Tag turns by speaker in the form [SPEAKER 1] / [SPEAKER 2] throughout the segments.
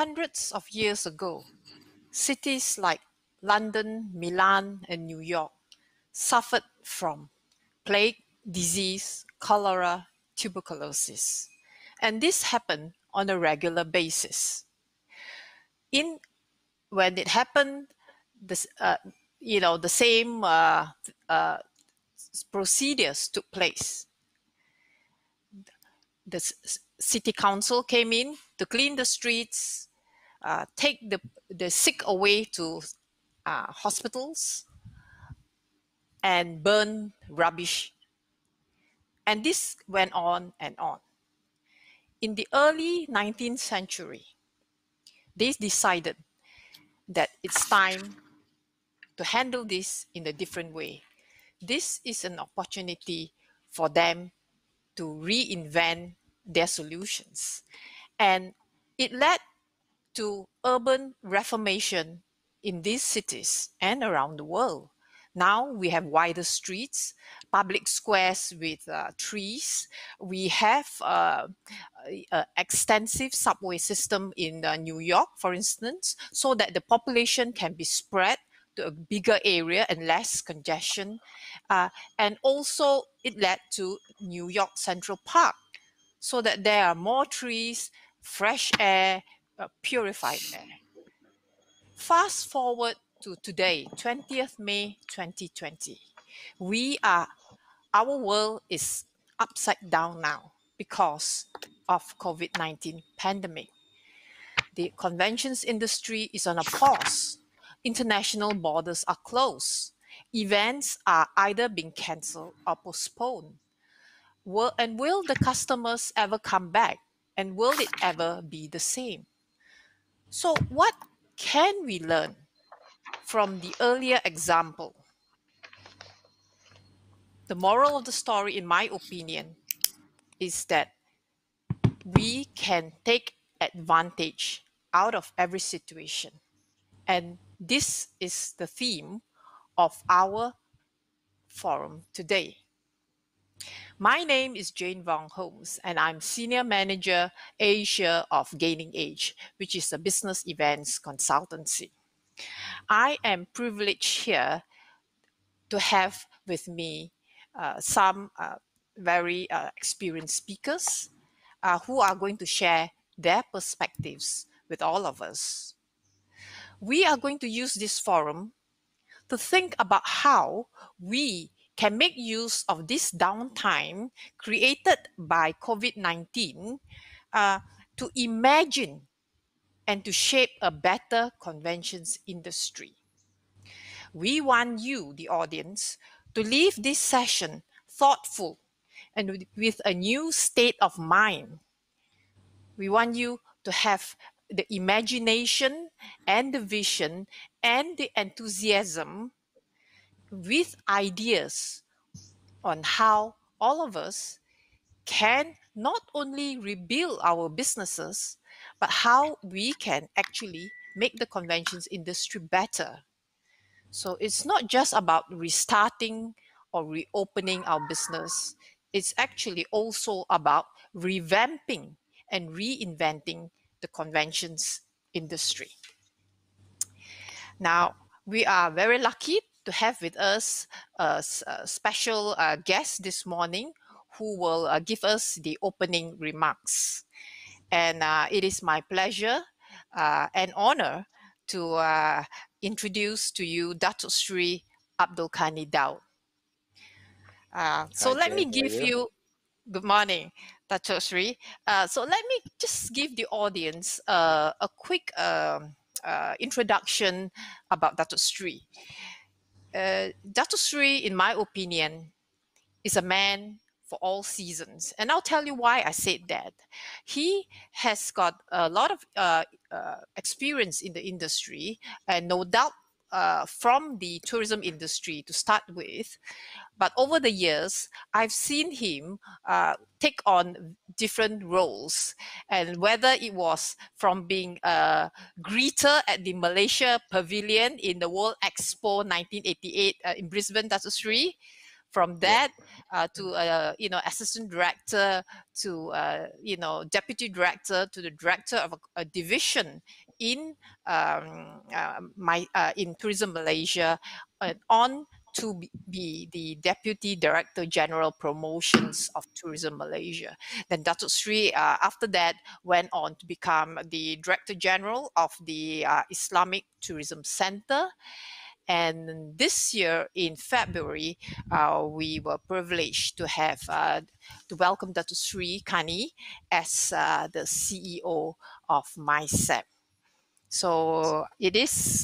[SPEAKER 1] hundreds of years ago, cities like London, Milan, and New York suffered from plague, disease, cholera, tuberculosis. And this happened on a regular basis. When it happened, this, the same procedures took place. The city council came in to clean the streets, take the sick away to hospitals, and burn rubbish. And this went on and on. In the early 19th century, they decided that it's time to handle this in a different way. This is an opportunity for them to reinvent their solutions. And it led to urban reformation in these cities and around the world. Now we have wider streets, public squares with trees. We have an extensive subway system in New York, for instance, so that the population can be spread to a bigger area and less congestion. And also it led to New York Central Park, so that there are more trees, fresh air, purified air. Fast forward to today, 20th May 2020. Our world is upside down now because of COVID-19 pandemic. The conventions industry is on a pause. International borders are closed. Events are either being cancelled or postponed. And will the customers ever come back? And will it ever be the same? So what can we learn from the earlier example? The moral of the story, in my opinion, is that we can take advantage out of every situation. And this is the theme of our forum today. My name is Jane Vong Holmes, and I'm Senior Manager Asia of Gaining Age, which is a business events consultancy. I am privileged here to have with me some very experienced speakers who are going to share their perspectives with all of us. We are going to use this forum to think about how we can make use of this downtime created by COVID-19 to imagine and to shape a better conventions industry. We want you, the audience, to leave this session thoughtful and with a new state of mind. We want you to have the imagination and the vision and the enthusiasm with ideas on how all of us can not only rebuild our businesses, but how we can actually make the conventions industry better. So it's not just about restarting or reopening our business. It's actually also about revamping and reinventing the conventions industry. Now, we are very lucky to have with us a special guest this morning who will give us the opening remarks. And it is my pleasure and honor to introduce to you Datuk Sri Abdul Ghani Daud. So let me give you, good morning, Datuk Sri. So let me just give the audience a quick introduction about Datuk Sri. Datuk Sri, in my opinion, is a man for all seasons. And I'll tell you why I said that. He has got a lot of experience in the industry, and no doubt from the tourism industry to start with. But over the years, I've seen him take on different roles. And whether it was from being a greeter at the Malaysia Pavilion in the World Expo 1988 in Brisbane, Datuk Sri, From that to assistant director to deputy director to the director of a division in in Tourism Malaysia, and on to be the Deputy Director General Promotions of Tourism Malaysia. Then Datuk Sri, after that, went on to become the Director General of the Islamic Tourism Center. And this year in February, we were privileged to have to welcome Datuk Sri Kani as the CEO of MySep. So it is,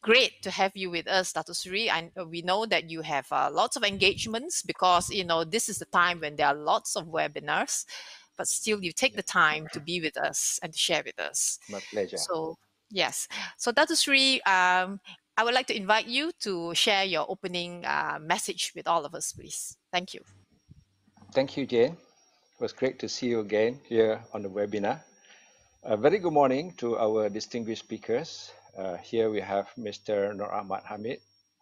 [SPEAKER 1] great to have you with us, Dato Sri. And we know that you have lots of engagements because this is the time when there are lots of webinars, but still you take the time to be with us and to share with us.
[SPEAKER 2] My pleasure.
[SPEAKER 1] So yes, so Dato Sri, I would like to invite you to share your opening message with all of us, please. Thank you.
[SPEAKER 2] Thank you, Jane. It was great to see you again here on the webinar. A very good morning to our distinguished speakers. Here we have Mr. Nur Ahmad Hamid,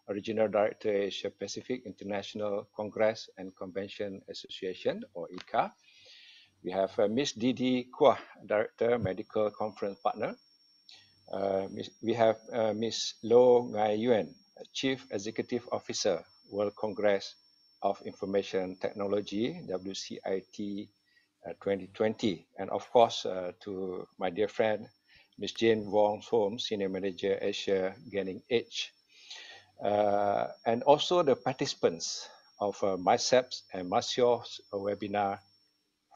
[SPEAKER 2] Regional Director, Asia Pacific International Congress and Convention Association, or ICA. We have Ms. Dee Dee Quah, Director, Medical Conference Partner. We have Ms. Lo Ngai Yuen, Chief Executive Officer, World Congress of Information Technology, WCIT 2020. And of course, to my dear friend, Ms. Jane Wong Som, Senior Manager, Asia Gaining Edge. And also the participants of MySEP's and MACEOS webinar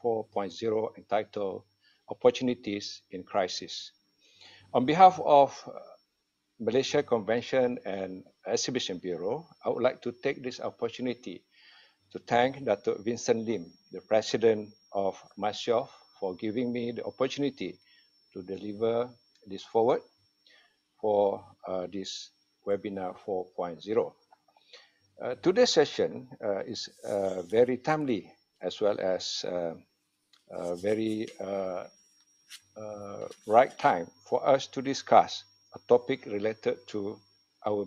[SPEAKER 2] 4.0 entitled Opportunities in Crisis. On behalf of Malaysia Convention and Exhibition Bureau, I would like to take this opportunity to thank Dr. Vincent Lim, the President of MACEOS, for giving me the opportunity to deliver this forward for this webinar 4.0. Today's session is very timely as well as very right time for us to discuss a topic related to our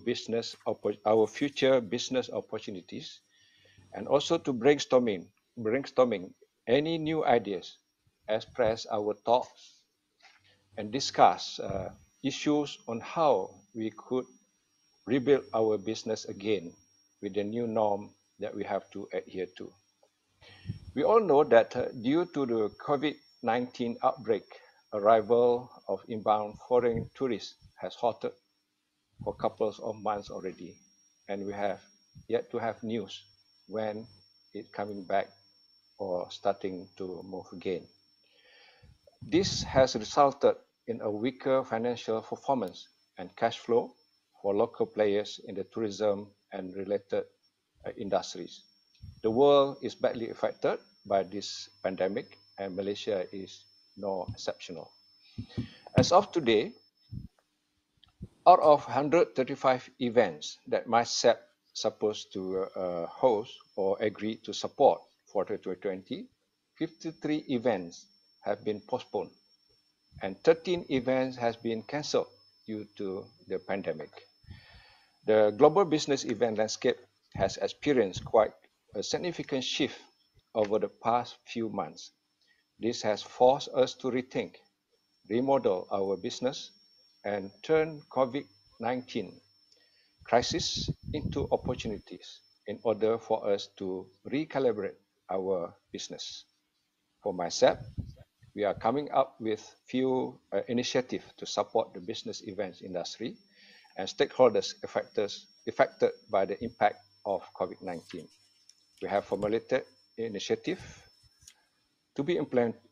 [SPEAKER 2] future business opportunities, and also to brainstorming any new ideas, express our thoughts, and discuss issues on how we could rebuild our business again with the new norm that we have to adhere to. We all know that due to the COVID-19 outbreak, arrival of inbound foreign tourists has halted for couples of months already, and we have yet to have news when it's coming back or starting to move again. This has resulted in a weaker financial performance and cash flow for local players in the tourism and related industries. The world is badly affected by this pandemic, and Malaysia is no exceptional. As of today, out of 135 events that MySEP supposed to host or agree to support for 2020, 53 events have been postponed and 13 events has been cancelled due to the pandemic. The global business event landscape has experienced quite a significant shift over the past few months. This has forced us to rethink, remodel our business, and turn COVID-19 crisis into opportunities in order for us to recalibrate our business. For MySEP, we are coming up with few initiatives to support the business events industry and stakeholders affected by the impact of COVID-19. We have formulated initiative to be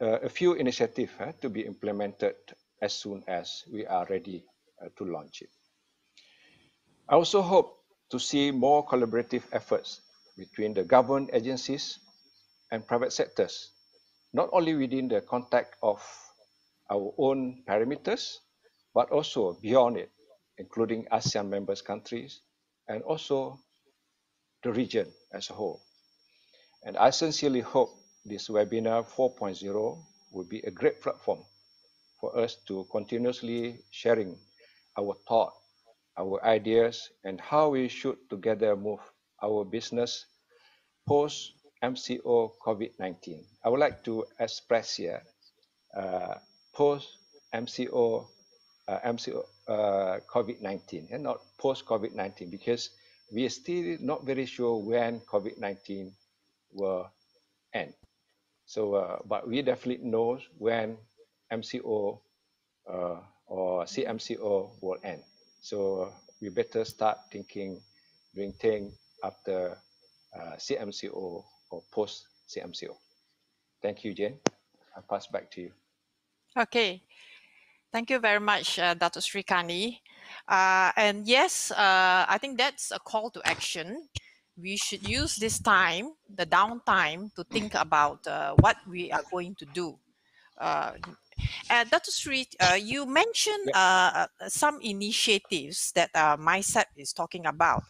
[SPEAKER 2] a few initiatives to be implemented as soon as we are ready to launch it. I also hope to see more collaborative efforts between the government agencies and private sectors, not only within the context of our own parameters, but also beyond it, including ASEAN members countries and also the region as a whole. And I sincerely hope this webinar 4.0 will be a great platform for us to continuously sharing our thought, our ideas, and how we should together move our business post MCO COVID-19. I would like to express here uh, post MCO MCO COVID-19 and not post COVID-19, because we are still not very sure when COVID-19 will end. So, but we definitely know when MCO or CMCO will end. So we better start thinking, doing things after CMCO or post CMCO. Thank you, Jane. I pass back to you.
[SPEAKER 1] Okay. Thank you very much, Dr. Srikani. And yes, I think that's a call to action. We should use this time, the downtime, to think about what we are going to do. Uh, Dr. Sri, you mentioned
[SPEAKER 2] Yep.
[SPEAKER 1] some initiatives that MySEP is talking about.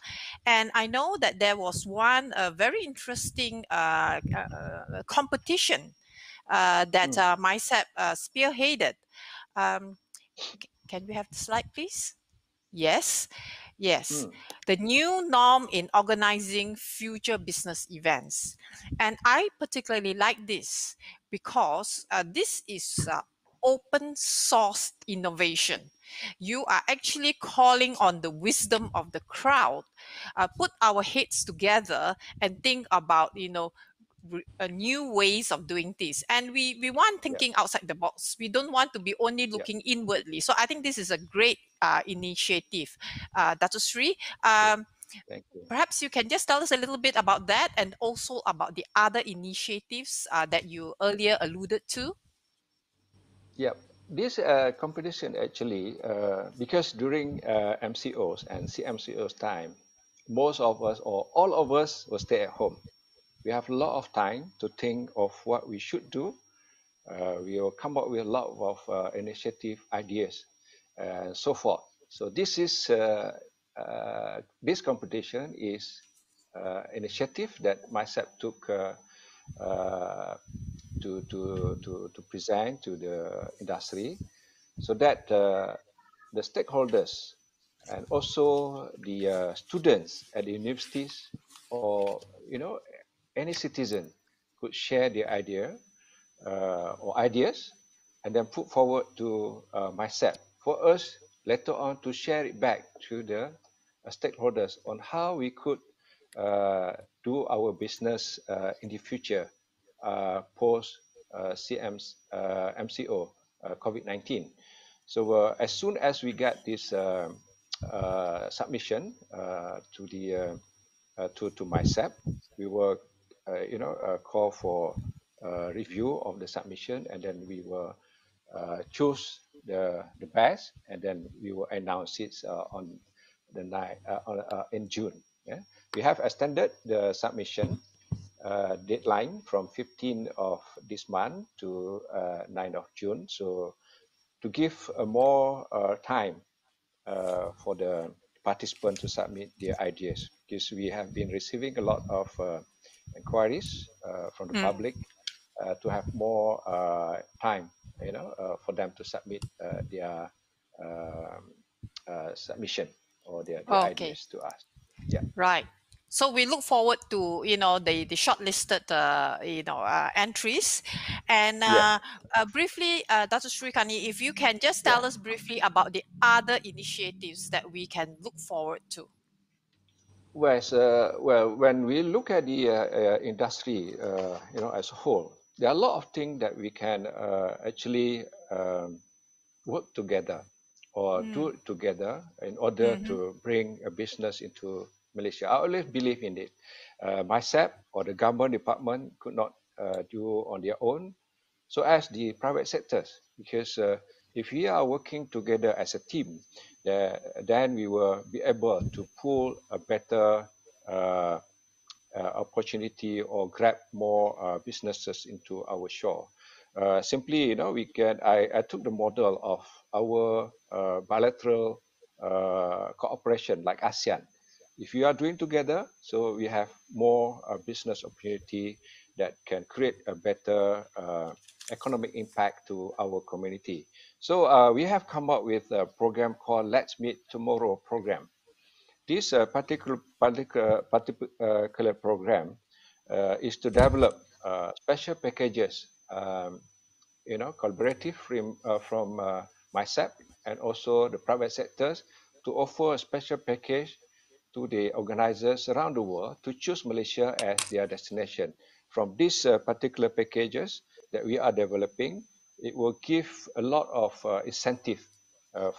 [SPEAKER 1] And I know that there was one very interesting competition that
[SPEAKER 2] Mm,
[SPEAKER 1] MySEP spearheaded. Um, can we have the slide, please? Yes, yes.
[SPEAKER 2] mm,
[SPEAKER 1] The new norm in organizing future business events. And I particularly like this because this is open source innovation. You are actually calling on the wisdom of the crowd, put our heads together and think about, new ways of doing this, and we want
[SPEAKER 2] yep,
[SPEAKER 1] thinking outside the box. We don't want to be only
[SPEAKER 2] yep.
[SPEAKER 1] looking inwardly. So I think this is a great initiative. Dr. Sri,
[SPEAKER 2] Okay. Thank you.
[SPEAKER 1] perhaps you can just tell us a little bit about that and also about the other initiatives that you earlier alluded to.
[SPEAKER 2] Yep. This competition actually, because during MCOs and CMCOs time, most of us or all of us will stay at home. We have a lot of time to think of what we should do. We will come up with a lot of initiative ideas and so forth. So this competition is initiative that myself took uh, to present to the industry, so that the stakeholders and also the students at the universities, or any citizen, could share their idea or ideas, and then put forward to myself for us later on to share it back to the stakeholders on how we could uh, do our business in the future post MCO COVID-19. So as soon as we get this submission to myself, we will call for review of the submission, and then we will choose the best, and then we will announce it on the night in June. Yeah, we have extended the submission deadline from 15th of this month to 9th of June. So to give a more time for the participants to submit their ideas, because we have been receiving a lot of inquiries from the
[SPEAKER 1] Mm,
[SPEAKER 2] public to have more time, for them to submit their um, submission or their
[SPEAKER 1] okay.
[SPEAKER 2] ideas to us. Yeah,
[SPEAKER 1] Right. So we look forward to the shortlisted entries, and
[SPEAKER 2] yeah.
[SPEAKER 1] briefly, Dr. Srikani, if you can just
[SPEAKER 2] Yeah.
[SPEAKER 1] tell us briefly about the other initiatives that we can look forward to.
[SPEAKER 2] Well, when we look at the industry, as a whole, there are a lot of things that we can actually work together or do
[SPEAKER 1] Mm,
[SPEAKER 2] it together in order
[SPEAKER 1] mm-hmm,
[SPEAKER 2] to bring a business into Malaysia. I always believe in it. Myself or the government department could not do on their own, so as the private sectors, because if we are working together as a team, then we will be able to pull a better uh, opportunity or grab more businesses into our shore. Simply, I took the model of our bilateral cooperation like ASEAN. If we are doing together, so we have more business opportunity that can create a better economic impact to our community. So we have come up with a program called Let's Meet Tomorrow program. this particular program is to develop special packages, collaborative from MySap and also the private sectors to offer a special package to the organizers around the world to choose Malaysia as their destination. From these particular packages that we are developing, it will give a lot of incentive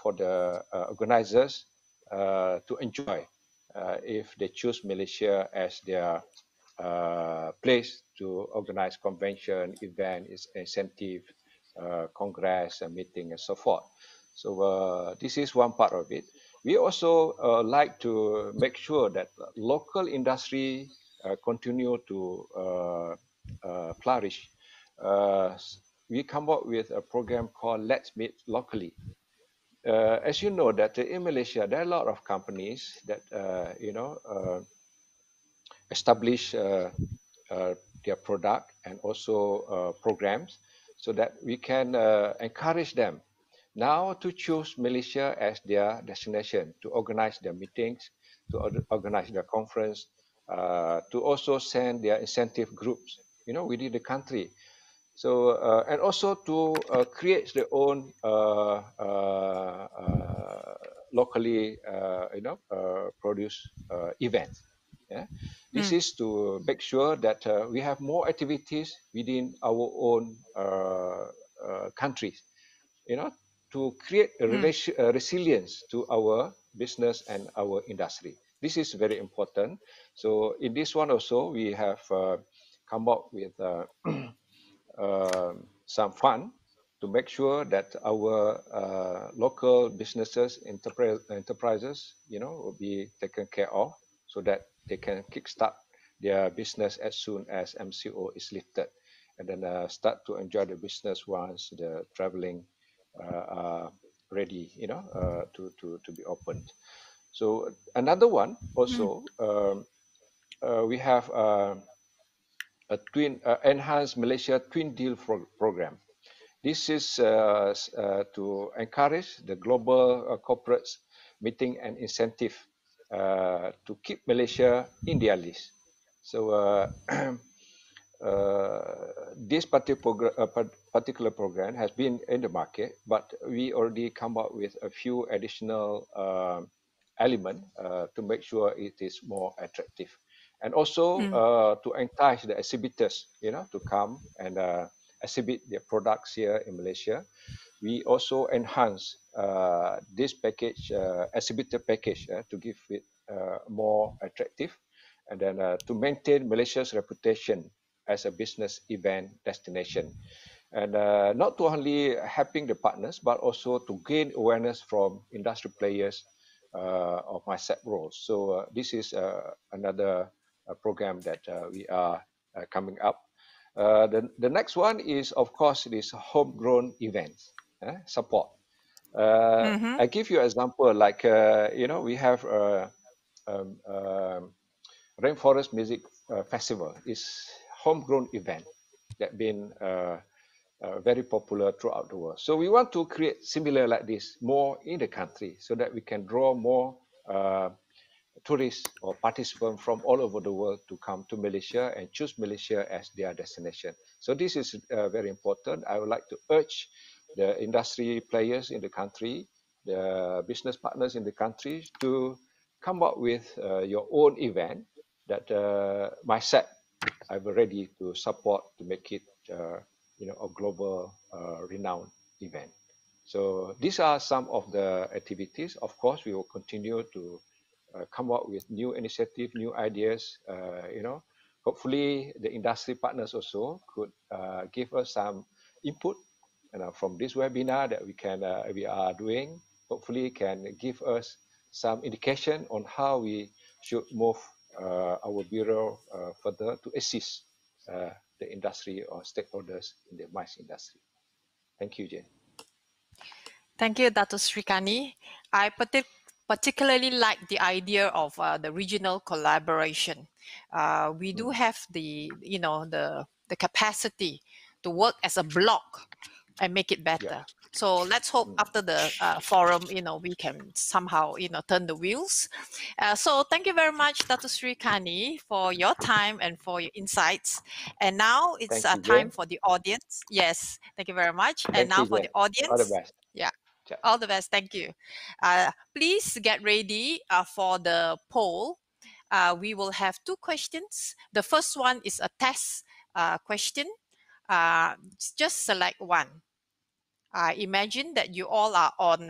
[SPEAKER 2] for the organizers to enjoy if they choose Malaysia as their place to organize convention, event, incentive, congress, a meeting, and so forth. So this is one part of it. We also like to make sure that local industry continue to flourish. Uh, we come up with a program called Let's Meet Locally. As you know that in Malaysia there are a lot of companies that establish their product and also programs so that we can encourage them now to choose Malaysia as their destination to organize their meetings, to organize their conference, to also send their incentive groups, within the country. So and also to create their own locally produce events. Yeah, this
[SPEAKER 1] Mm,
[SPEAKER 2] is to make sure that we have more activities within our own countries, you know, to create a
[SPEAKER 1] mm,
[SPEAKER 2] resilience to our business and our industry. This is very important. So in this one also, we have come up with some fund to make sure that our local businesses, enterprises, will be taken care of so that they can kickstart their business as soon as MCO is lifted, and then start to enjoy the business once the traveling are ready, to be opened. So another one
[SPEAKER 1] mm,
[SPEAKER 2] also, we have a twin enhanced Malaysia Twin Deal program. This is to encourage the global corporates meeting and incentive to keep Malaysia in their list. So this particular program has been in the market, but we already come up with a few additional element to make sure it is more attractive, and also
[SPEAKER 1] mm,
[SPEAKER 2] to entice the exhibitors, to come and exhibit their products here in Malaysia. We also enhance this package, exhibitor package, to give it more attractive, and then to maintain Malaysia's reputation as a business event destination. And not to only helping the partners, but also to gain awareness from industry players of my set roles. So this is another program that we are coming up. The next one is, of course, this homegrown events support.
[SPEAKER 1] mhm,
[SPEAKER 2] I give you an example, like, we have um, um, Rainforest Music Festival is homegrown event that been very popular throughout the world. So we want to create similar like this more in the country so that we can draw more uh, tourists or participants from all over the world to come to Malaysia and choose Malaysia as their destination. So this is very important. I would like to urge the industry players in the country, the business partners in the country to come up with your own event that myself I'm ready to support to make it a global renowned event. So these are some of the activities. Of course, we will continue to come up with new initiative, new ideas. Hopefully the industry partners also could give us some input, from this webinar that we are doing. Hopefully, can give us some indication on how we should move our bureau further to assist uh, the industry or stakeholders in the MICE industry. Thank you, Jane.
[SPEAKER 1] Thank you, Dr. Srikani. I particularly like the idea of the regional collaboration. We do
[SPEAKER 2] Mm,
[SPEAKER 1] have the capacity to work as a block and make it
[SPEAKER 2] yeah.
[SPEAKER 1] better. So let's hope after the forum, we can somehow, turn the wheels. So thank you very much, Dr. Sri Kani, for your time and for your insights. And now it's
[SPEAKER 2] Thank you,
[SPEAKER 1] time
[SPEAKER 2] Jen.
[SPEAKER 1] for the audience. Yes, thank you very much. And
[SPEAKER 2] Thank
[SPEAKER 1] now
[SPEAKER 2] you,
[SPEAKER 1] for the
[SPEAKER 2] Jen. All the
[SPEAKER 1] audience.
[SPEAKER 2] best.
[SPEAKER 1] Yeah,
[SPEAKER 2] Ciao.
[SPEAKER 1] all the best. Thank you. Please get ready for the poll. We will have two questions. The first one is a test question. Just select one. Imagine that you all are on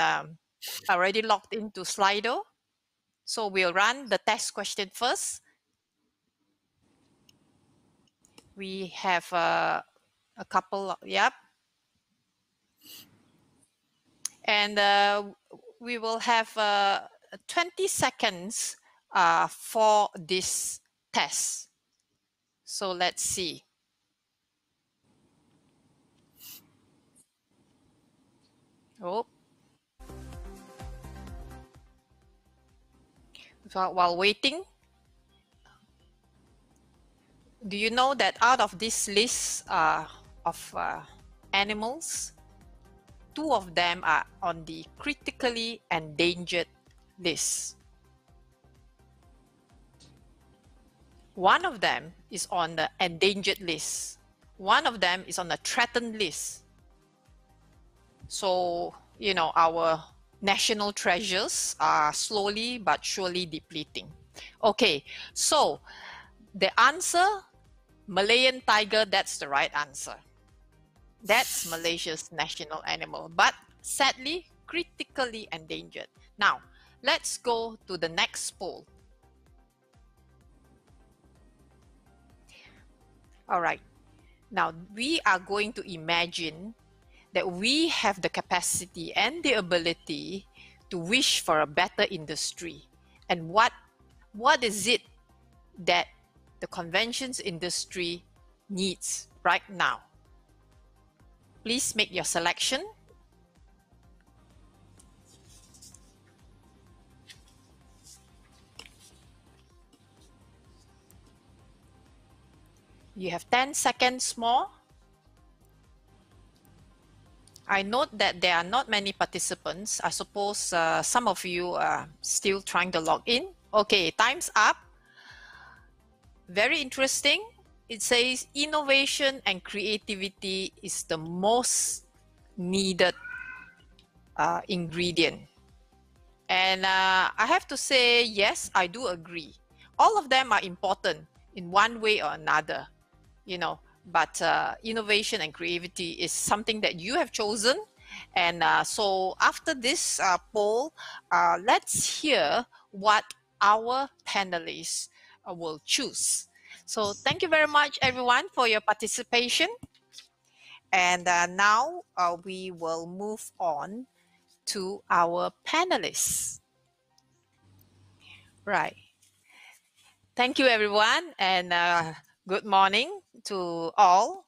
[SPEAKER 1] already logged into Slido. So we'll run the test question first. We have a couple, yep. And we will have 20 seconds for this test. So let's see. Oh. So while waiting, do you know that out of this list of animals, two of them are on the critically endangered list? One of them is on the endangered list. One of them is on the threatened list. So, our national treasures are slowly but surely depleting. Okay, so the answer, Malayan tiger, that's the right answer. That's Malaysia's national animal, but sadly, critically endangered. Now, let's go to the next poll. All right. Now, we are going to imagine that we have the capacity and the ability to wish for a better industry. And what is it that the conventions industry needs right now? Please make your selection. You have 10 seconds more. I note that there are not many participants. I suppose some of you are still trying to log in. Okay, time's up. Very interesting. It says innovation and creativity is the most needed ingredient. And I have to say, yes, I do agree. All of them are important in one way or another, but innovation and creativity is something that you have chosen. And so after this poll, let's hear what our panelists will choose. So thank you very much, everyone, for your participation. And now we will move on to our panelists. Right. Thank you, everyone, and good morning to all.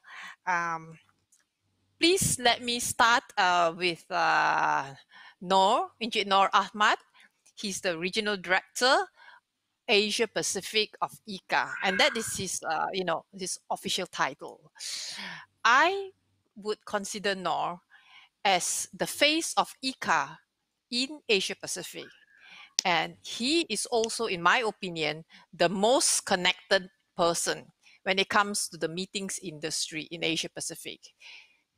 [SPEAKER 1] Please let me start with Engineer Noor Ahmad. He's the Regional Director, Asia Pacific of ICA, and that is his official title. I would consider Noor as the face of ICA in Asia Pacific. And he is also, in my opinion, the most connected person when it comes to the meetings industry in Asia Pacific.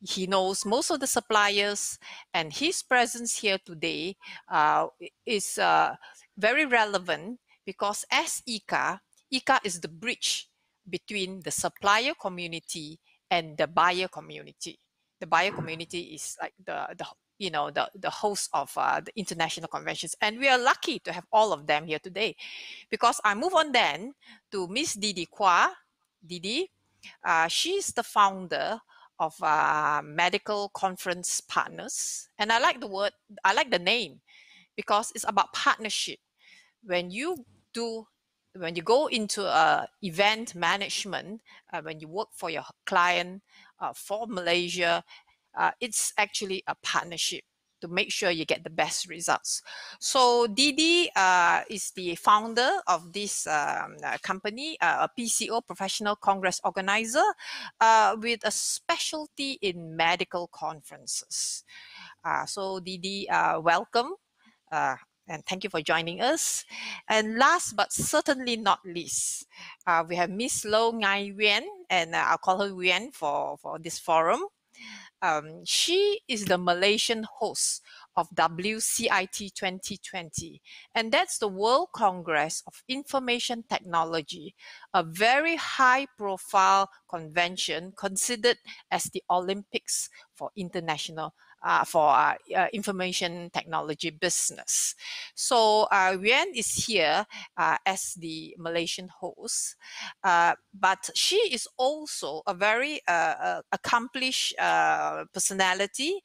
[SPEAKER 1] He knows most of the suppliers, and his presence here today is very relevant because as ICA is the bridge between the supplier community and the buyer community. The buyer community is like the host of the international conventions, and we are lucky to have all of them here today. Because I move on then to Miss Dee Dee Quah. Dee Dee, she's the founder of Medical Conference Partners, and I like the name because it's about partnership. When you go into event management, when you work for your client for Malaysia, it's actually a partnership to make sure you get the best results. So Dee Dee is the founder of this company, a PCO, Professional Congress Organizer, with a specialty in medical conferences. So Dee Dee, welcome. And thank you for joining us. And last but certainly not least, we have Miss Lo Ngai Nguyen, and I'll call her Nguyen for this forum. She is the Malaysian host of WCIT 2020, and that's the World Congress of Information Technology, a very high profile convention considered as the Olympics for international information technology business. So Yuan is here as the Malaysian host, but she is also a very accomplished personality,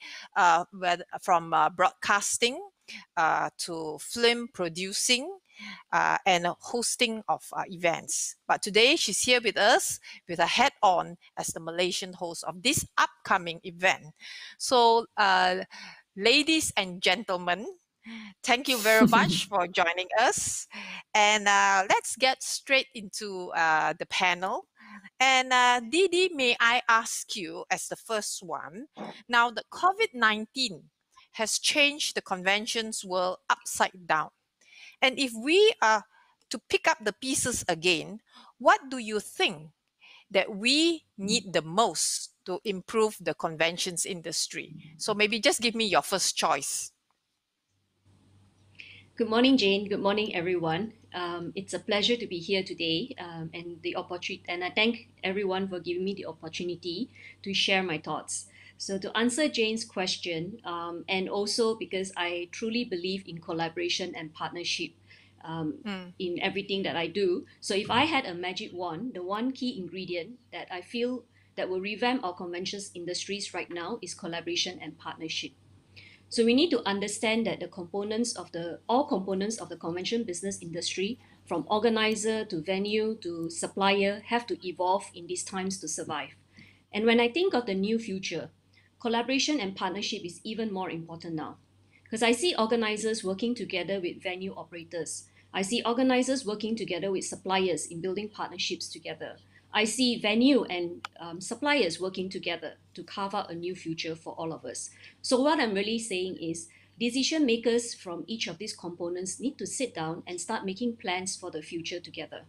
[SPEAKER 1] from broadcasting to film producing and hosting of events. But today she's here with us with a hat on as the Malaysian host of this upcoming event. So, ladies and gentlemen, thank you very much for joining us. And let's get straight into the panel. And Dee Dee, may I ask you as the first one, now the COVID-19 has changed the conventions world upside down. And if we are to pick up the pieces again, what do you think that we need the most to improve the conventions industry? So maybe just give me your first choice.
[SPEAKER 3] Good morning, Jane. Good morning, everyone. It's a pleasure to be here today, and the opportunity. And I thank everyone for giving me the opportunity to share my thoughts. So, to answer Jane's question, and also because I truly believe in collaboration and partnership
[SPEAKER 1] Mm.
[SPEAKER 3] in everything that I do. So, if I had a magic wand, the one key ingredient that I feel that will revamp our conventions industries right now is collaboration and partnership. So we need to understand that the components of the all components of the convention business industry, from organizer to venue to supplier, have to evolve in these times to survive. And when I think of the new future, collaboration and partnership is even more important now. Because I see organizers working together with venue operators. I see organizers working together with suppliers in building partnerships together. I see venue and suppliers working together to carve out a new future for all of us. So, what I'm really saying is, decision makers from each of these components need to sit down and start making plans for the future together.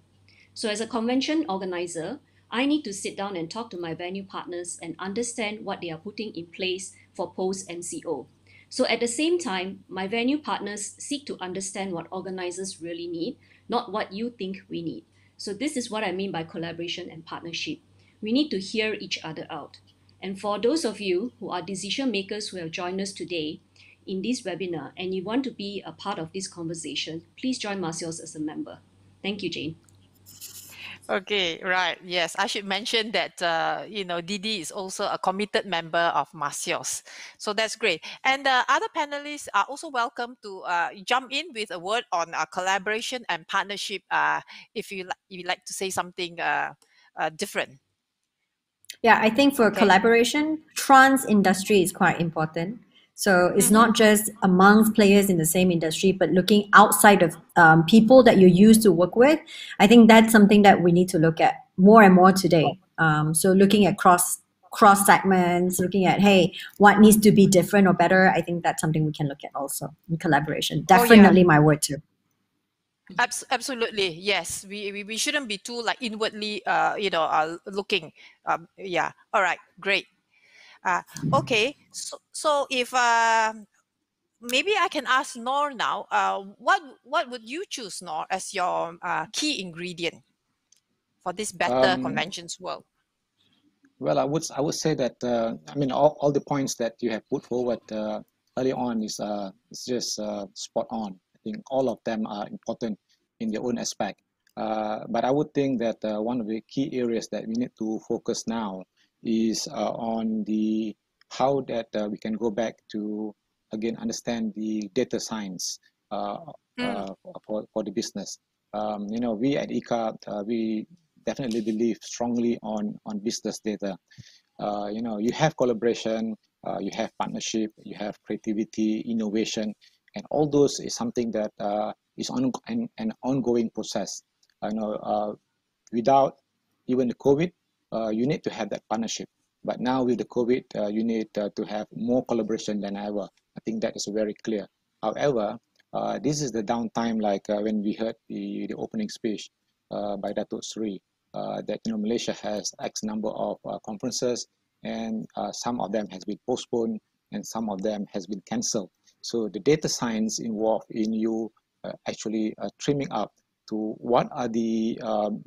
[SPEAKER 3] So, as a convention organizer, I need to sit down and talk to my venue partners and understand what they are putting in place for post NCO. So, at the same time, my venue partners seek to understand what organizers really need, not what you think we need. So, this is what I mean by collaboration and partnership. We need to hear each other out. And for those of you who are decision makers who have joined us today in this webinar and you want to be a part of this conversation, please join MACEOS as a member. Thank you, Jane.
[SPEAKER 1] Okay, right. Yes, I should mention that Dee Dee is also a committed member of MACEOS. So that's great. And the other panelists are also welcome to jump in with a word on collaboration and partnership. If you like to say something different.
[SPEAKER 4] Yeah, I think for
[SPEAKER 1] Okay.
[SPEAKER 4] collaboration, trans industry is quite important. So it's
[SPEAKER 1] Mm-hmm.
[SPEAKER 4] not just amongst players in the same industry, but looking outside of people that you used to work with. I think that's something that we need to look at more and more today. So looking at cross segments, looking at hey, what needs to be different or better. I think that's something we can look at also in collaboration.
[SPEAKER 1] Oh yeah.
[SPEAKER 4] Definitely my word too.
[SPEAKER 1] Absolutely, yes. We shouldn't be too like inwardly, looking. Yeah. All right. Great. Uh, okay. So if maybe I can ask Nor now. What would you choose, Nor, as your key ingredient for this better
[SPEAKER 5] Um,
[SPEAKER 1] conventions world?
[SPEAKER 5] well, I would say that I mean all the points that you have put forward early on is just spot on. I think all of them are important in their own aspect. But I would think that one of the key areas that we need to focus now is on the how that we can go back to again understand the data science uh,
[SPEAKER 1] Mm.
[SPEAKER 5] for the business. We at ICA we definitely believe strongly on business data. You have collaboration, you have partnership, you have creativity, innovation, and all those is something that is an ongoing process. Without even the COVID, you need to have that partnership. But now with the COVID, you need to have more collaboration than ever. I think that is very clear. However, this is the downtime, like when we heard the opening speech by Datuk Sri, that Malaysia has X number of conferences, and some of them has been postponed, and some of them has been cancelled. So the data science involved in you actually trimming up to what are the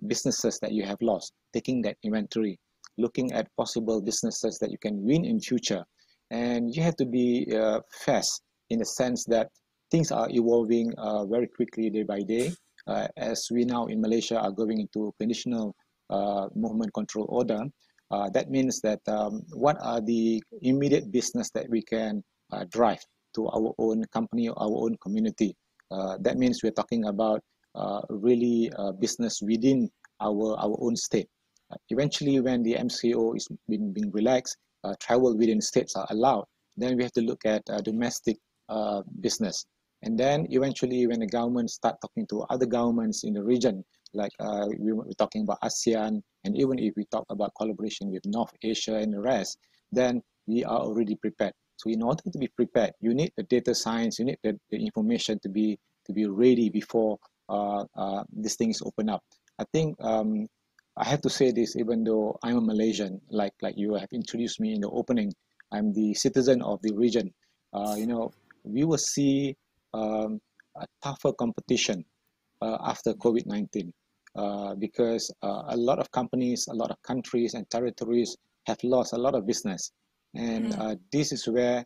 [SPEAKER 5] businesses that you have lost, taking that inventory, looking at possible businesses that you can win in future. And you have to be fast in the sense that things are evolving very quickly day by day. As we now in Malaysia are going into conditional movement control order, that means that what are the immediate business that we can drive to our own company or our own community. That means we're talking about really business within our own state. Eventually, when the MCO is being relaxed, travel within states are allowed, then we have to look at domestic business. And then eventually, when the government start talking to other governments in the region, like we're talking about ASEAN, and even if we talk about collaboration with North Asia and the rest, then we are already prepared. So in order to be prepared, you need the data science, you need the information to be ready before these things open up. I think I have to say this, even though I'm a Malaysian, like you have introduced me in the opening, I'm the citizen of the region. We will see a tougher competition after COVID-19 because a lot of companies, a lot of countries and territories have lost a lot of business. And this is where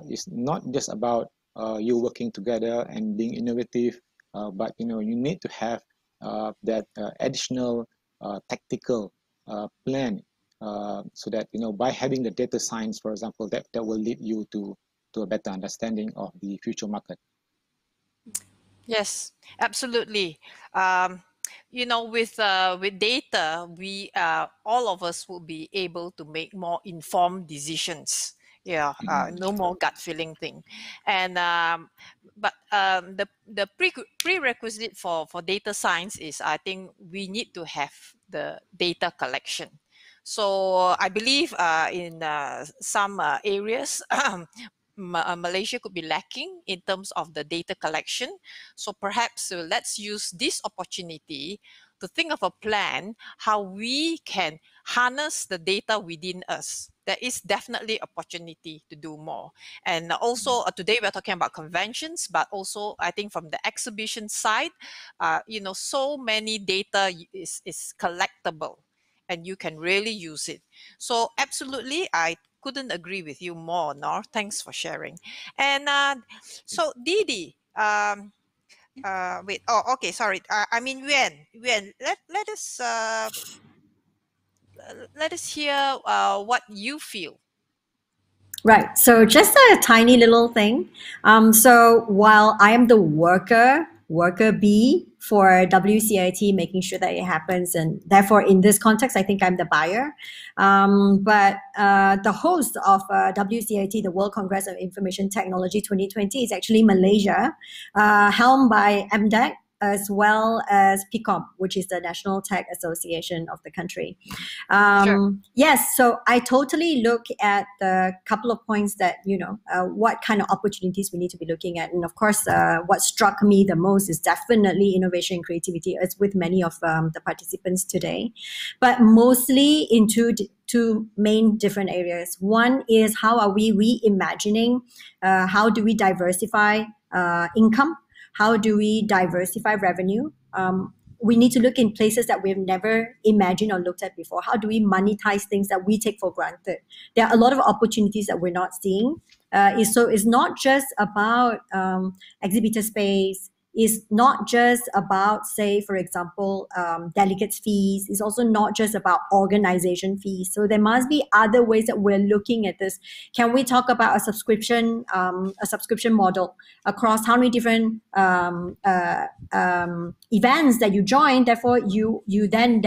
[SPEAKER 5] it's not just about you working together and being innovative, but you need to have that additional tactical plan so that by having the data science, for example, that will lead you to a better understanding of the future market.
[SPEAKER 1] Yes, absolutely. With data, we all of us will be able to make more informed decisions. Yeah, no more gut feeling thing. And the prerequisite for data science is, I think we need to have the data collection. So I believe in some areas Malaysia could be lacking in terms of the data collection. So perhaps let's use this opportunity to think of a plan how we can harness the data within us. There is definitely opportunity to do more. And also today we're talking about conventions, but also I think from the exhibition side, so many data is collectible and you can really use it. So absolutely, I couldn't agree with you more, Nor. Thanks for sharing. And so Dee Dee, wait. Oh, okay. Sorry. I mean, Yuan. Let us hear what you feel.
[SPEAKER 4] Right. So just a tiny little thing. So while I am the worker bee for WCIT, making sure that it happens, and therefore in this context, I think I'm the buyer. But the host of WCIT, the World Congress of Information Technology 2020, is actually Malaysia, helmed by MDEC, as well as PICOM, which is the National Tech Association of the country.
[SPEAKER 1] Sure.
[SPEAKER 4] Yes, so I totally look at the couple of points that, what kind of opportunities we need to be looking at. And of course, what struck me the most is definitely innovation and creativity, as with many of the participants today, but mostly in two main different areas. One is how are we reimagining, how do we diversify income? How do we diversify revenue? We need to look in places that we've never imagined or looked at before. How do we monetize things that we take for granted? There are a lot of opportunities that we're not seeing. So it's not just about exhibitor space. It's not just about, say, for example, delegates fees. It's also not just about organization fees. So there must be other ways that we're looking at this. Can we talk about a subscription model across how many different events that you join? Therefore, you then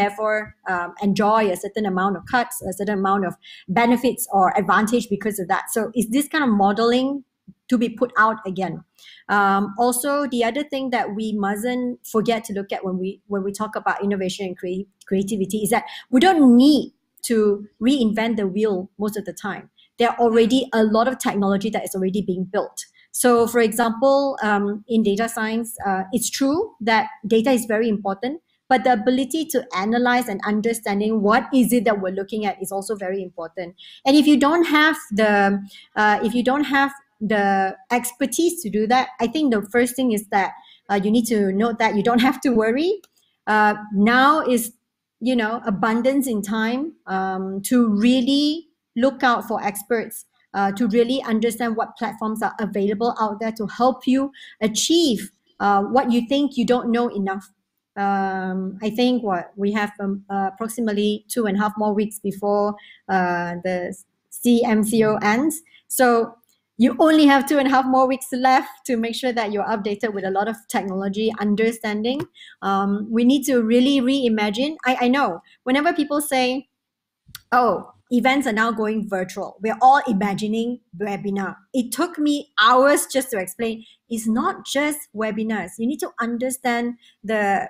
[SPEAKER 4] enjoy a certain amount of cuts, a certain amount of benefits or advantage because of that. So is this kind of modeling to be put out again? Also, the other thing that we mustn't forget to look at when we talk about innovation and creativity is that we don't need to reinvent the wheel most of the time. There are already a lot of technology that is already being built. So, for example, in data science, it's true that data is very important, but the ability to analyze and understanding what is it that we're looking at is also very important. And if you don't have the expertise to do that, I think the first thing is that you need to note that you don't have to worry. Now is abundance in time to really look out for experts, to really understand what platforms are available out there to help you achieve what you think you don't know enough. I think we have approximately 2.5 more weeks before the CMCO ends. So you only have 2.5 more weeks left to make sure that you're updated with a lot of technology understanding. We need to really reimagine. I know whenever people say, oh, events are now going virtual, we're all imagining webinar. It took me hours just to explain. It's not just webinars. You need to understand the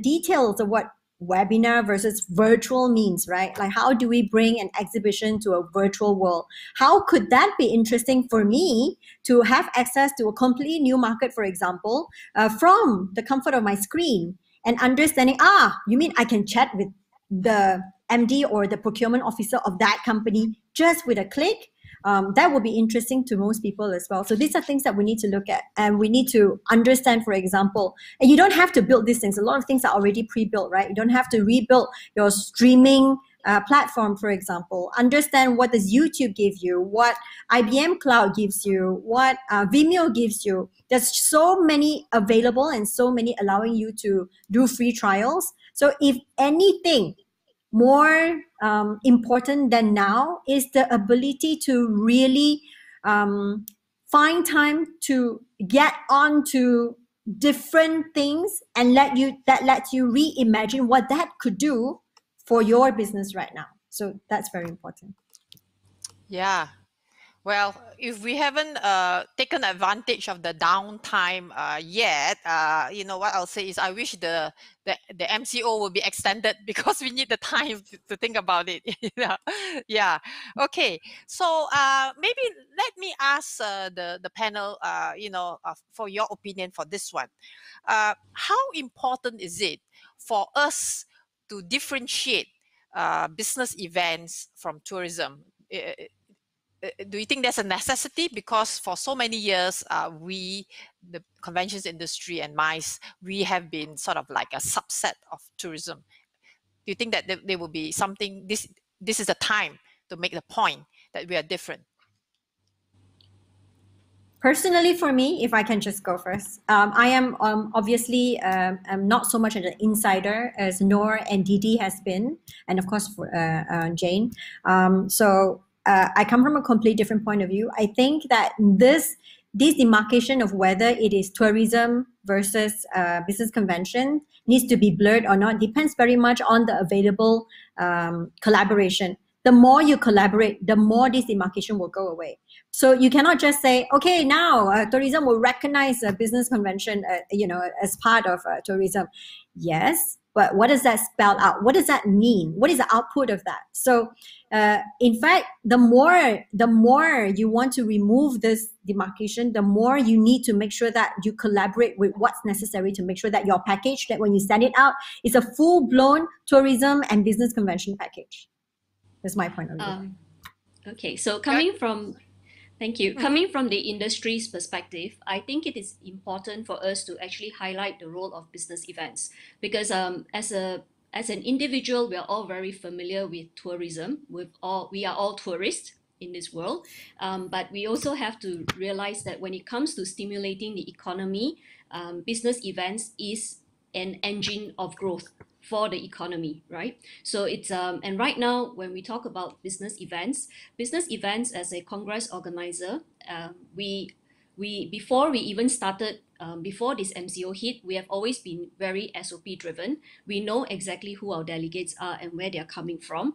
[SPEAKER 4] details of what webinar versus virtual means, right? Like, how do we bring an exhibition to a virtual world? How could that be interesting for me to have access to a completely new market, for example, from the comfort of my screen, and understanding, you mean I can chat with the MD or the procurement officer of that company just with a click? That will be interesting to most people as well. So these are things that we need to look at, and we need to understand, for example, and you don't have to build these things. A lot of things are already pre-built, right? You don't have to rebuild your streaming platform, for example. Understand what does YouTube give you, what IBM Cloud gives you, what Vimeo gives you. There's so many available and so many allowing you to do free trials. So if anything, more important than now is the ability to really find time to get onto different things and that lets you reimagine what that could do for your business right now. So that's very important.
[SPEAKER 1] Yeah. Well, if we haven't taken advantage of the downtime yet, what I'll say is I wish the MCO will be extended because we need the time to think about it. Yeah. Yeah. Okay. So maybe let me ask the panel, for your opinion for this one. How important is it for us to differentiate business events from tourism? Do you think there's a necessity? Because for so many years, the conventions industry and MICE, we have been sort of like a subset of tourism. Do you think that there will be something, this is a time to make the point that we are different?
[SPEAKER 4] Personally, for me, if I can just go first, I am obviously I'm not so much an insider as Noor and Dee Dee has been, and of course for Jane. So I come from a completely different point of view. I think that this demarcation of whether it is tourism versus business convention needs to be blurred or not depends very much on the available collaboration. The more you collaborate, the more this demarcation will go away. So you cannot just say, okay, now tourism will recognize a business convention, as part of tourism. Yes, but what does that spell out? What does that mean? What is the output of that? So, in fact, the more you want to remove this demarcation, the more you need to make sure that you collaborate with what's necessary to make sure that your package, that when you send it out, is a full-blown tourism and business convention package. That's my point of view.
[SPEAKER 3] Okay, so thank you. Coming from the industry's perspective, I think it is important for us to actually highlight the role of business events because as an individual, we are all very familiar with tourism. We are all tourists in this world, but we also have to realize that when it comes to stimulating the economy, business events is an engine of growth for the economy, right? So it's and right now when we talk about business events as a congress organizer, we before we even started, before this MCO hit, we have always been very SOP driven. We know exactly who our delegates are and where they're coming from.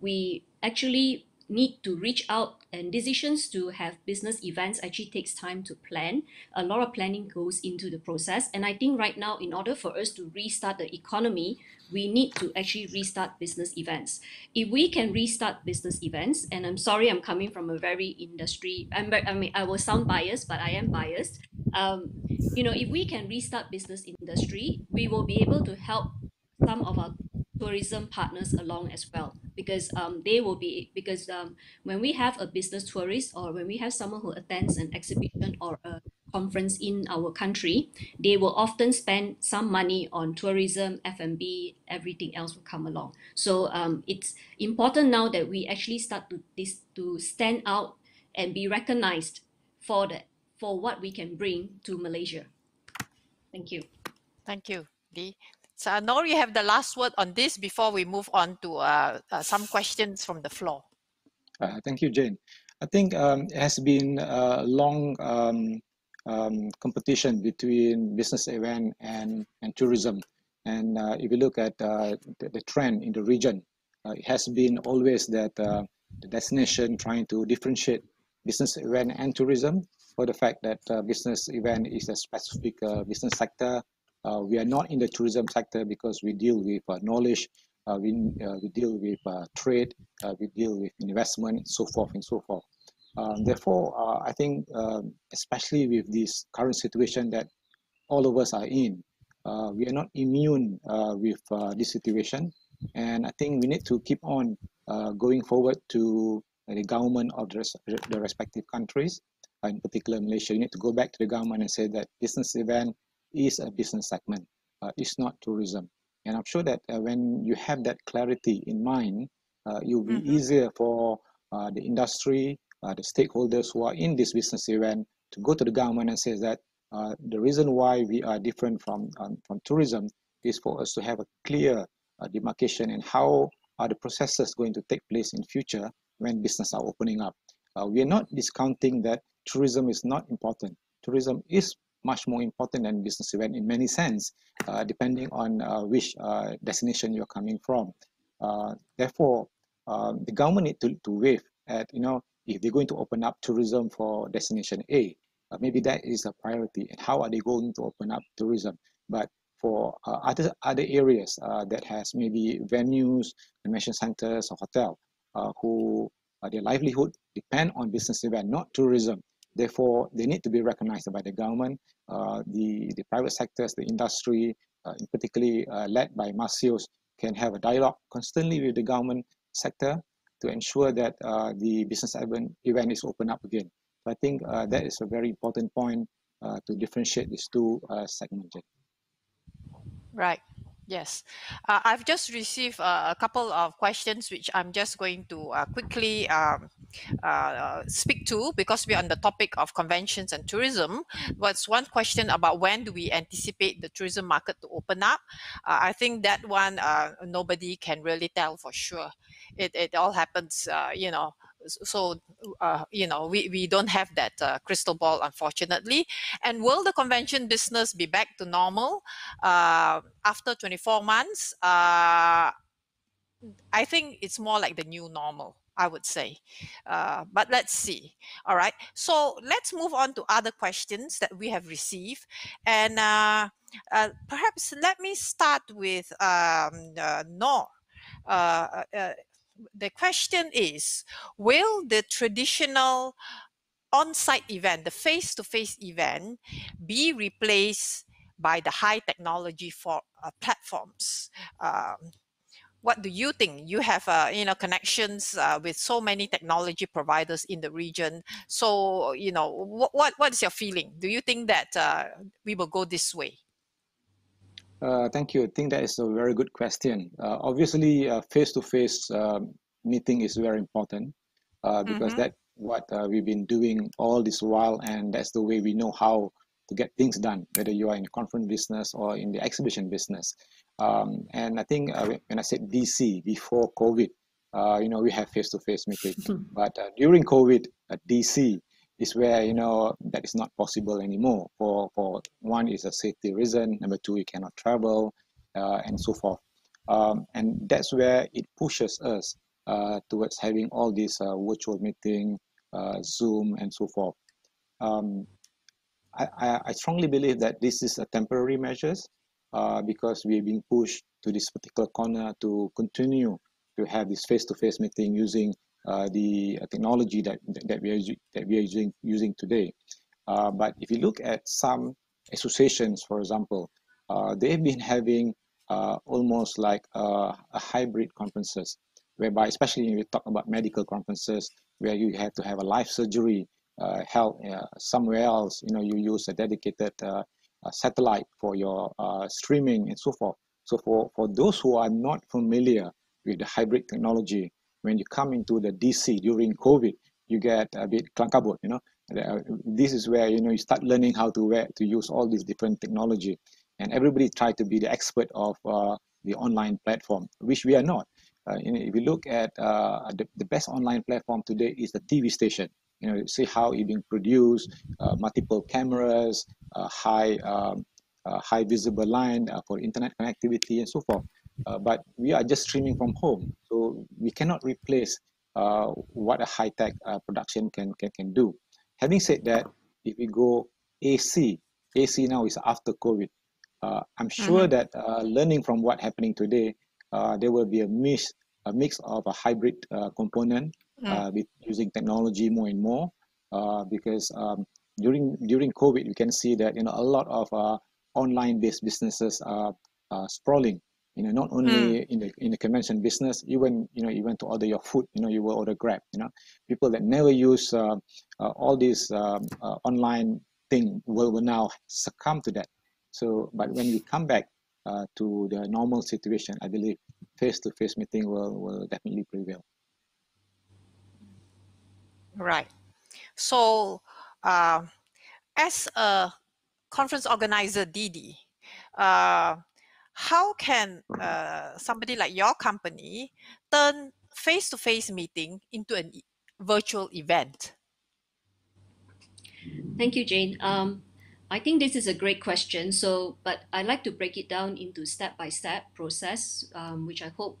[SPEAKER 3] We actually need to reach out, and decisions to have business events actually takes time to plan. A lot of planning goes into the process. And I think right now, in order for us to restart the economy, we need to actually restart business events. If we can restart business events, and I'm sorry, I'm coming from a very industry, I mean, I will sound biased, but I am biased. If we can restart business industry, we will be able to help some of our tourism partners along as well, because they will be because when we have a business tourist, or when we have someone who attends an exhibition or a conference in our country, they will often spend some money on tourism, F&B, everything else will come along. So it's important now that we actually start to stand out and be recognized for what we can bring to Malaysia. Thank you.
[SPEAKER 1] Thank you, Dee. So Noor, you have the last word on this before we move on to some questions from the floor.
[SPEAKER 5] Thank you, Jane. I think it has been a long competition between business event and tourism. And if you look at the trend in the region, it has been always that the destination trying to differentiate business event and tourism, for the fact that business event is a specific business sector. We are not in the tourism sector because we deal with knowledge, we deal with trade, we deal with investment, so forth and so forth. Therefore, I think, especially with this current situation that all of us are in, we are not immune with this situation. And I think we need to keep on going forward to the government of the respective countries, in particular Malaysia. You need to go back to the government and say that business event is a business segment, it's not tourism. And I'm sure that when you have that clarity in mind, it will be easier for the industry, the stakeholders who are in this business event, to go to the government and say that the reason why we are different from tourism is for us to have a clear demarcation and how are the processes going to take place in future when business are opening up. We are not discounting that tourism is not important. Tourism is much more important than business event in many sense, depending on which destination you're coming from. Therefore, the government need to waive at, if they're going to open up tourism for destination A, maybe that is a priority. And how are they going to open up tourism? But for other areas that has maybe venues, convention centers, or hotel, who their livelihood depend on business event, not tourism. Therefore, they need to be recognized by the government, the private sectors, the industry, in particularly led by MACEOS, can have a dialogue constantly with the government sector to ensure that the business event is open up again. So I think that is a very important point to differentiate these two segments.
[SPEAKER 1] Right. Yes. I've just received a couple of questions which I'm just going to quickly speak to, because we're on the topic of conventions and tourism. What's one question about when do we anticipate the tourism market to open up? I think that one nobody can really tell for sure. It all happens, so we don't have that crystal ball, unfortunately. And will the convention business be back to normal after 24 months? I think it's more like the new normal, I would say. But let's see. All right. So let's move on to other questions that we have received. And perhaps let me start with Noor. The question is, will the traditional on-site event, the face-to-face event, be replaced by the high technology for platforms? What do you think? You have connections with so many technology providers in the region. So what is your feeling? Do you think that we will go this way?
[SPEAKER 5] Thank you. I think that is a very good question. Obviously, face-to-face meeting is very important because that's what we've been doing all this while, and that's the way we know how to get things done, whether you are in the conference business or in the exhibition business. And I think when I said DC, before COVID, we have face-to-face meeting. But during COVID, DC is where, that is not possible anymore. For one, is a safety reason. Number two, you cannot travel, and so forth. And that's where it pushes us towards having all these virtual meeting, Zoom, and so forth. I strongly believe that this is a temporary measures because we're being pushed to this particular corner to continue to have this face-to-face meeting using the technology that we are using today. But if you look at some associations, for example, they've been having almost like a hybrid conferences, whereby, especially when we talk about medical conferences, where you have to have a live surgery held somewhere else, you use a dedicated satellite for your streaming and so forth. So for those who are not familiar with the hybrid technology, when you come into the DC during COVID, you get a bit clunkabut, this is where you start learning how to use all these different technology, and everybody try to be the expert of the online platform, which we are not. If you look at the best online platform today is the TV station. See how it being produced, multiple cameras, high visible line for internet connectivity and so forth. But we are just streaming from home, so we cannot replace what a high-tech production can do. Having said that, if we go AC now is after COVID. I'm sure that learning from what happening today, there will be a mix of a hybrid component with using technology more and more, because during COVID, we can see that a lot of online-based businesses are sprawling. Not only in the convention business, even even to order your food, you will order Grab. People that never use all these online thing will now succumb to that. So, but when we come back to the normal situation, I believe face-to-face meeting will definitely prevail.
[SPEAKER 1] Right. So, as a conference organizer, Dee Dee, how can somebody like your company turn face-to-face meeting into a virtual event?
[SPEAKER 3] Thank you, Jane. I think this is a great question. But I'd like to break it down into step-by-step process, which I hope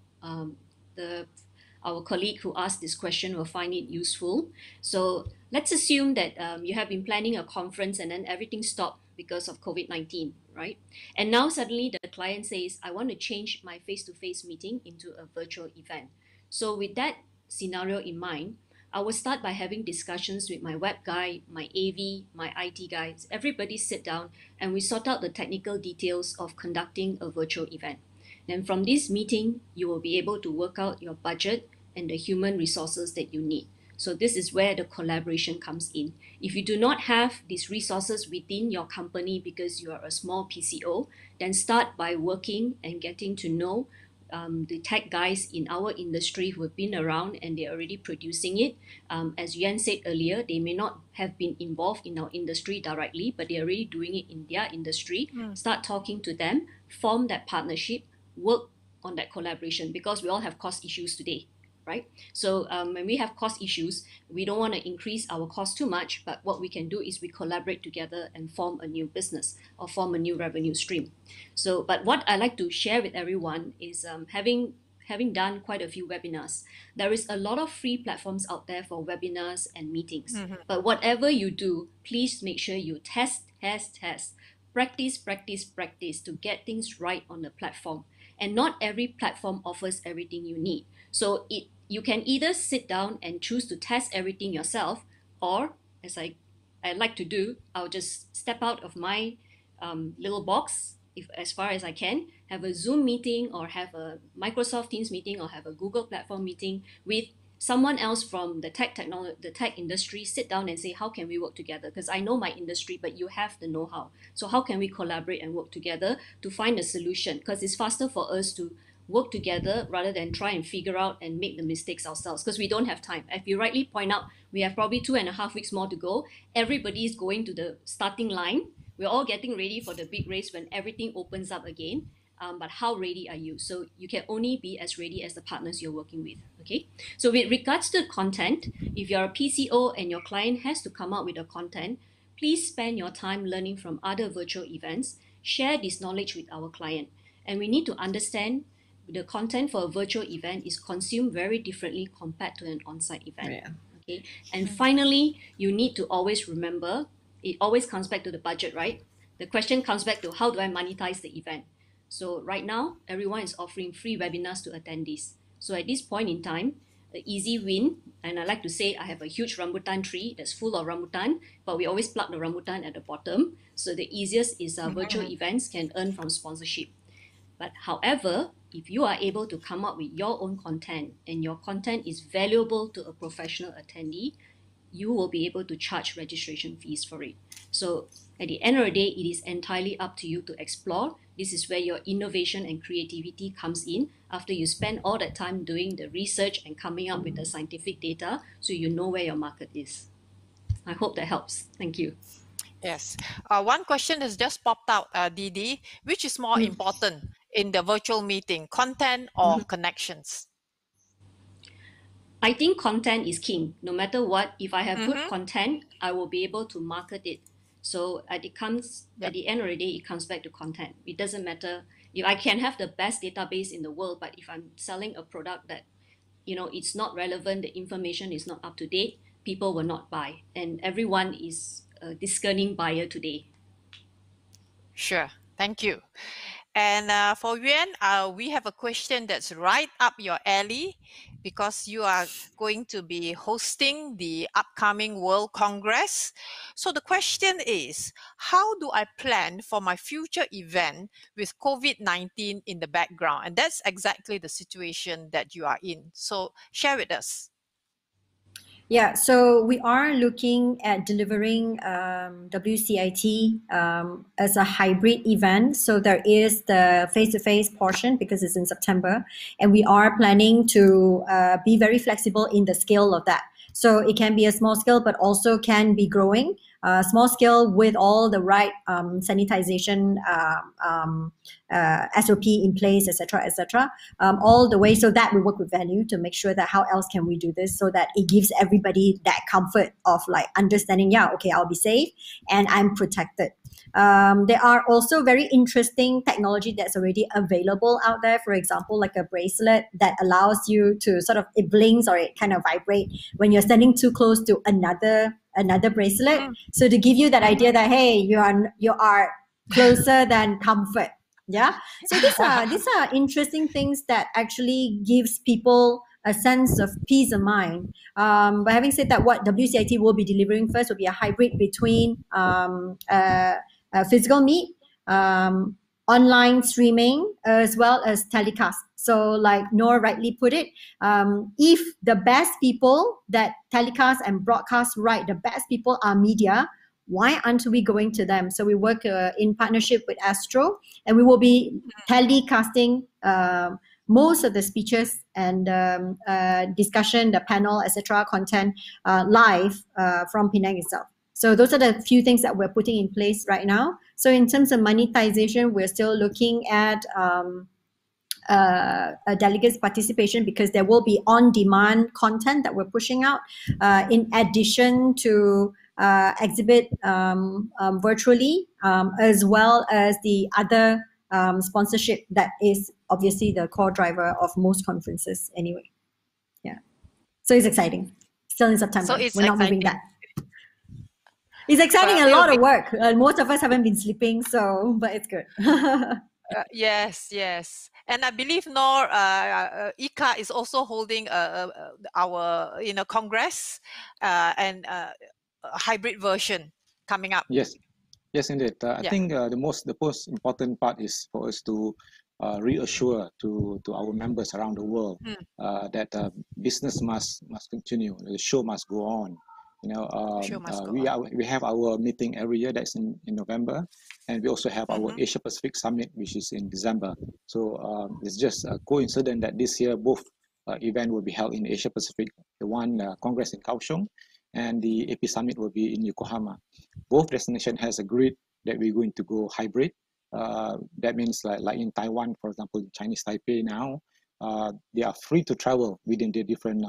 [SPEAKER 3] our colleague who asked this question will find it useful. So let's assume that you have been planning a conference and then everything stopped because of COVID-19, right? And now suddenly the client says, I want to change my face-to-face meeting into a virtual event. So with that scenario in mind, I will start by having discussions with my web guy, my AV, my IT guys. Everybody sit down and we sort out the technical details of conducting a virtual event. Then from this meeting, you will be able to work out your budget and the human resources that you need. So this is where the collaboration comes in. If you do not have these resources within your company because you are a small PCO, then start by working and getting to know the tech guys in our industry who have been around and they're already producing it. As Yuan said earlier, they may not have been involved in our industry directly, but they're already doing it in their industry. Start talking to them, form that partnership, work on that collaboration, because we all have cost issues today, right? So when we have cost issues, we don't want to increase our cost too much, but what we can do is we collaborate together and form a new business or form a new revenue stream. So, but what I like to share with everyone is having done quite a few webinars, there is a lot of free platforms out there for webinars and meetings. But whatever you do, please make sure you test, practice to get things right on the platform. And not every platform offers everything you need. So you can either sit down and choose to test everything yourself, or as I like to do, I'll just step out of my little box, as far as I can, have a Zoom meeting or have a Microsoft Teams meeting or have a Google platform meeting with someone else from the tech industry, sit down and say, how can we work together? Because I know my industry, but you have the know-how. So how can we collaborate and work together to find a solution? Because it's faster for us to work together rather than try and figure out and make the mistakes ourselves, because we don't have time. If you rightly point out, we have probably 2.5 weeks more to go. Everybody is going to the starting line. We're all getting ready for the big race when everything opens up again. But how ready are you? So you can only be as ready as the partners you're working with. Okay. So with regards to content, if you're a PCO and your client has to come up with the content, please spend your time learning from other virtual events. Share this knowledge with our client. And we need to understand the content for a virtual event is consumed very differently compared to an on-site event.
[SPEAKER 4] Yeah.
[SPEAKER 3] Okay. And finally, you need to always remember, it always comes back to the budget, right? The question comes back to how do I monetize the event? So right now, everyone is offering free webinars to attendees. So at this point in time, the easy win, and I like to say I have a huge rambutan tree that's full of rambutan, but we always pluck the rambutan at the bottom. So the easiest is virtual events can earn from sponsorship. But however, if you are able to come up with your own content and your content is valuable to a professional attendee, you will be able to charge registration fees for it. So at the end of the day, it is entirely up to you to explore. This is where your innovation and creativity comes in after you spend all that time doing the research and coming up with the scientific data so you know where your market is. I hope that helps. Thank you.
[SPEAKER 1] Yes. One question has just popped out, Dee Dee. Which is more important in the virtual meeting, content or connections?
[SPEAKER 3] I think content is king. No matter what, if I have good content, I will be able to market it. So at the end of the day, it comes back to content. It doesn't matter if I can have the best database in the world, but if I'm selling a product that, it's not relevant, the information is not up to date, people will not buy. And everyone is a discerning buyer today.
[SPEAKER 1] Sure. Thank you. And for Yuan, we have a question that's right up your alley because you are going to be hosting the upcoming World Congress. So the question is, how do I plan for my future event with COVID-19 in the background? And that's exactly the situation that you are in. So share with us.
[SPEAKER 4] Yeah, so we are looking at delivering WCIT as a hybrid event. So there is the face-to-face portion because it's in September, and we are planning to be very flexible in the scale of that. So it can be a small scale, but also can be growing. Small scale with all the right sanitization SOP in place, etc., etc., all the way. So that we work with venue to make sure that how else can we do this so that it gives everybody that comfort of like understanding, yeah, okay, I'll be safe and I'm protected. There are also very interesting technology that's already available out there. For example, like a bracelet that allows you to sort of, it blinks or it kind of vibrate when you're standing too close to another bracelet. So to give you that idea that, hey, you are closer than comfort. Yeah. So these are interesting things that actually gives people a sense of peace of mind. But having said that, what WCIT will be delivering first will be a hybrid between physical meet, online streaming, as well as telecast. So like Noor rightly put it, if the best people that telecast and broadcast right, the best people are media, why aren't we going to them? So we work in partnership with Astro, and we will be telecasting most of the speeches and discussion, the panel, etc., content live from Penang itself. So those are the few things that we're putting in place right now. So in terms of monetization, we're still looking at a delegates participation because there will be on-demand content that we're pushing out in addition to exhibit virtually, as well as the other sponsorship that is obviously the core driver of most conferences anyway. Yeah. So it's exciting. Still in September.
[SPEAKER 1] So it's
[SPEAKER 4] We're not moving
[SPEAKER 1] exciting.
[SPEAKER 4] that. It's exciting, a
[SPEAKER 1] It'll
[SPEAKER 4] lot
[SPEAKER 1] be-
[SPEAKER 4] of work. Most of us haven't been sleeping, so, but it's good.
[SPEAKER 1] Yes, yes. And I believe Noor, ICA is also holding our congress and a hybrid version coming up.
[SPEAKER 5] Yes, yes, indeed. I
[SPEAKER 1] Yeah.
[SPEAKER 5] think the most important part is for us to reassure to our members around the world that business must continue. The show must go on.
[SPEAKER 1] Show must go on.
[SPEAKER 5] We have our meeting every year. That's in November, and we also have our Asia Pacific Summit, which is in December. So it's just a coincidence that this year both event will be held in Asia Pacific. The one Congress in Kaohsiung, and the AP Summit will be in Yokohama. Both destinations has agreed that we're going to go hybrid. That means like in Taiwan, for example, Chinese Taipei now, they are free to travel within the different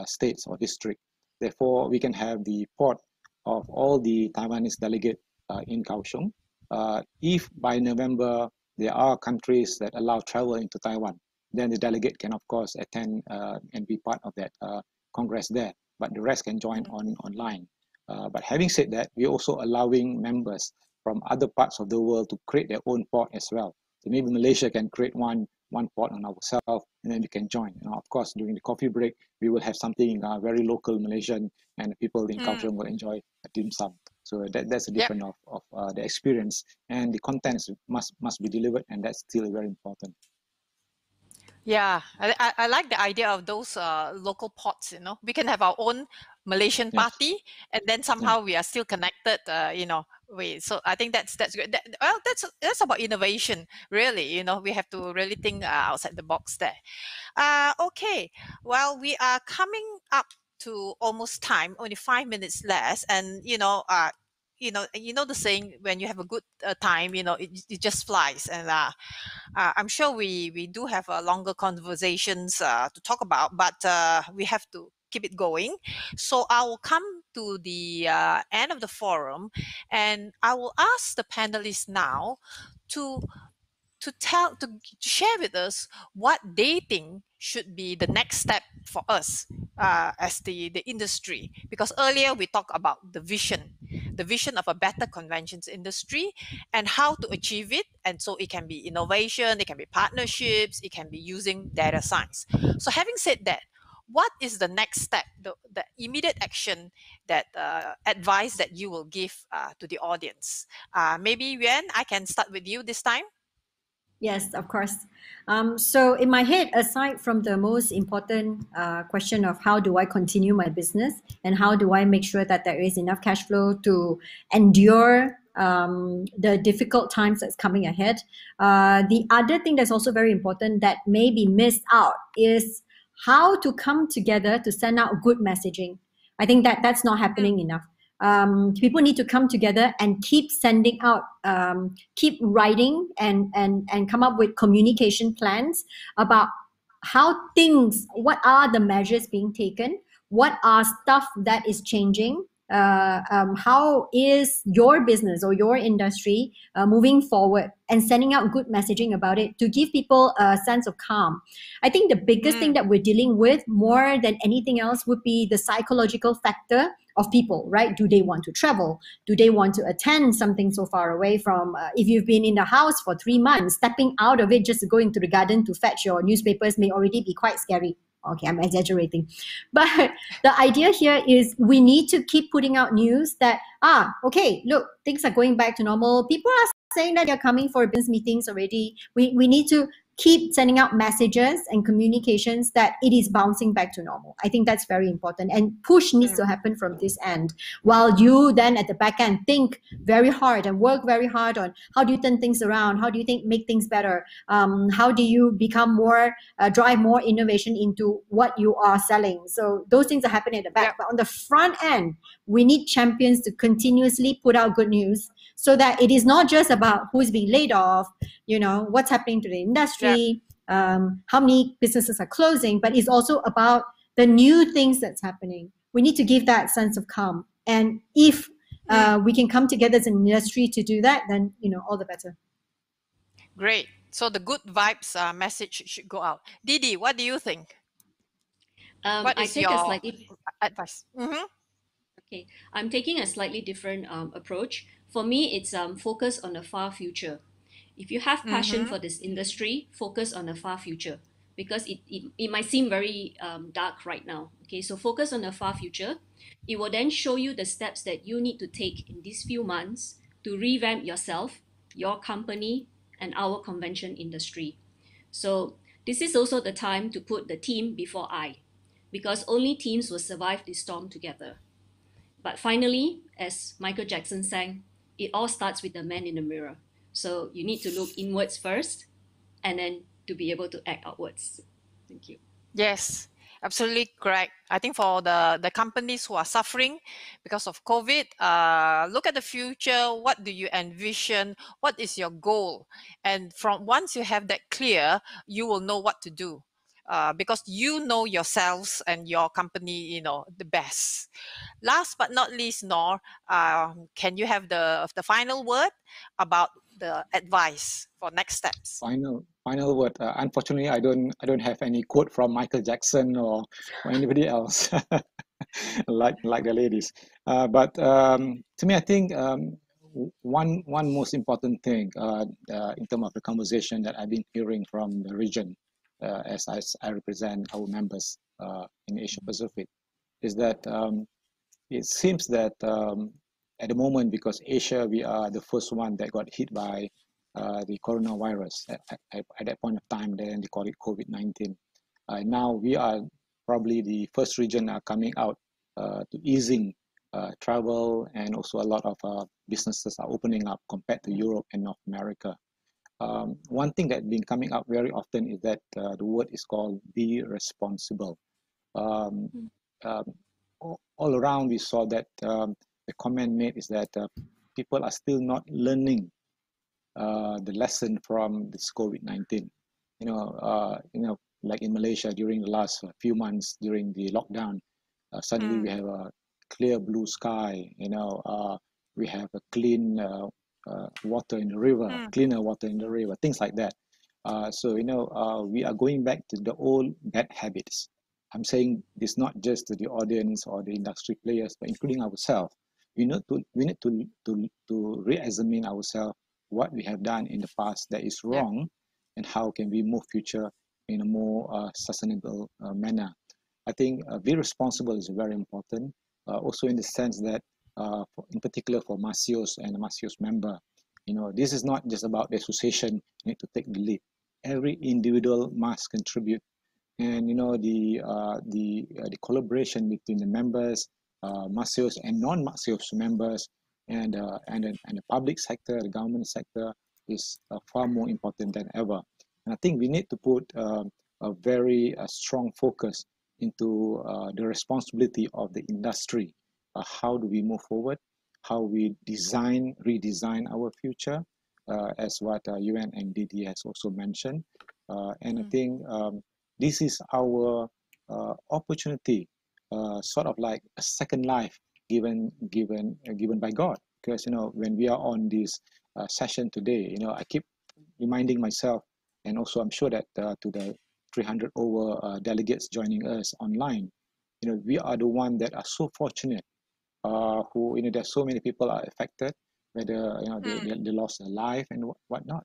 [SPEAKER 5] states or districts. Therefore, we can have the port of all the Taiwanese delegates in Kaohsiung. If by November there are countries that allow travel into Taiwan, then the delegate can of course attend and be part of that congress there, but the rest can join online. But having said that, we're also allowing members from other parts of the world to create their own pod as well. So maybe Malaysia can create one pod on ourselves, and then we can join. Of course, during the coffee break, we will have something very local Malaysian, and people in culture will enjoy a dim sum. So that's a different of the experience, and the contents must be delivered, and that's still very important.
[SPEAKER 1] Yeah, I like the idea of those local pots. We can have our own Malaysian party, and then somehow we are still connected. So I think that's good. That's about innovation, really. We have to really think outside the box there. Okay, well, we are coming up to almost time, only 5 minutes less, and the saying, when you have a good time, it just flies, and I'm sure we do have longer conversations to talk about, but we have to keep it going. So I will come to the end of the forum, and I will ask the panelists now to share with us what they think should be the next step for us as the industry. Because earlier we talked about the vision of a better conventions industry and how to achieve it. And so it can be innovation, it can be partnerships, it can be using data science. So having said that, what is the next step, the immediate action, that advice that you will give to the audience? Maybe Yuan, I can start with you this time.
[SPEAKER 4] Yes, of course. So in my head, aside from the most important question of how do I continue my business and how do I make sure that there is enough cash flow to endure the difficult times that's coming ahead, the other thing that's also very important that may be missed out is how to come together to send out good messaging. I think that's not happening enough. People need to come together and keep sending out, keep writing and come up with communication plans about what are the measures being taken, what are stuff that is changing, how is your business or your industry moving forward, and sending out good messaging about it to give people a sense of calm. I think the biggest thing that we're dealing with more than anything else would be the psychological factor of people, right? Do they want to travel? Do they want to attend something so far away from, if you've been in the house for 3 months, stepping out of it just to go into the garden to fetch your newspapers may already be quite scary. Okay, I'm exaggerating. But the idea here is we need to keep putting out news that, okay, look, things are going back to normal. People are saying that they're coming for business meetings already. We need to keep sending out messages and communications that it is bouncing back to normal. I think that's very important. And push needs to happen from this end, while you then at the back end think very hard and work very hard on how do you turn things around, how do you make things better, how do you become more, drive more innovation into what you are selling. So those things are happening at the back. But on the front end, we need champions to continuously put out good news so that it is not just about who's being laid off, what's happening to the industry, how many businesses are closing, but it's also about the new things that's happening. We need to give that sense of calm. And if we can come together as an industry to do that, then, all the better.
[SPEAKER 1] Great. So the good vibes message should go out. Dee Dee, what do you think? What is your advice?
[SPEAKER 3] Okay, I'm taking a slightly different approach. For me, it's focus on the far future. If you have passion for this industry, focus on the far future, because it might seem very dark right now. Okay, so focus on the far future. It will then show you the steps that you need to take in these few months to revamp yourself, your company, and our convention industry. So this is also the time to put the team before I, because only teams will survive this storm together. But finally, as Michael Jackson sang, it all starts with the man in the mirror. So you need to look inwards first, and then to be able to act outwards. Thank you.
[SPEAKER 1] Yes, absolutely correct. I think for the companies who are suffering because of COVID, look at the future. What do you envision? What is your goal? And once you have that clear, you will know what to do. Because you know yourselves and your company, the best. Last but not least, Nor, can you have the final word about the advice for next steps.
[SPEAKER 5] Final word. Unfortunately, I don't have any quote from Michael Jackson or anybody else like the ladies. But to me, I think one most important thing in terms of the conversation that I've been hearing from the region, as I represent our members in Asia Pacific, is that it seems that at the moment, because Asia, we are the first one that got hit by the coronavirus at that point of time. Then they call it COVID-19. Now we are probably the first region coming out to easing travel, and also a lot of businesses are opening up compared to Europe and North America. One thing that's been coming up very often is that the word is called be responsible. Um, all around we saw that the comment made is that people are still not learning the lesson from this COVID-19. Like in Malaysia during the last few months during the lockdown, suddenly we have a clear blue sky. We have a clean water in the river, cleaner water in the river, things like that. So we are going back to the old bad habits. I'm saying this not just to the audience or the industry players, but including ourselves. We need to re-examine ourselves, what we have done in the past that is wrong, and how can we move future in a more sustainable manner. I think be responsible is very important. Also in the sense that, in particular for MACEOS and a MACEOS member, this is not just about the association need to take the lead. Every individual must contribute, and the collaboration between the members, MACEOS and non-MACEOS members, and the public sector, the government sector, is far more important than ever. And I think we need to put a very strong focus into the responsibility of the industry. How do we move forward? How we redesign our future, as what UN and Dee Dee has also mentioned. And I think this is our opportunity, sort of like a second life given by God. Because when we are on this session today, I keep reminding myself, and also I'm sure that to the 300 over delegates joining us online, we are the one that are so fortunate. Who there's so many people are affected, whether they lost their life and whatnot.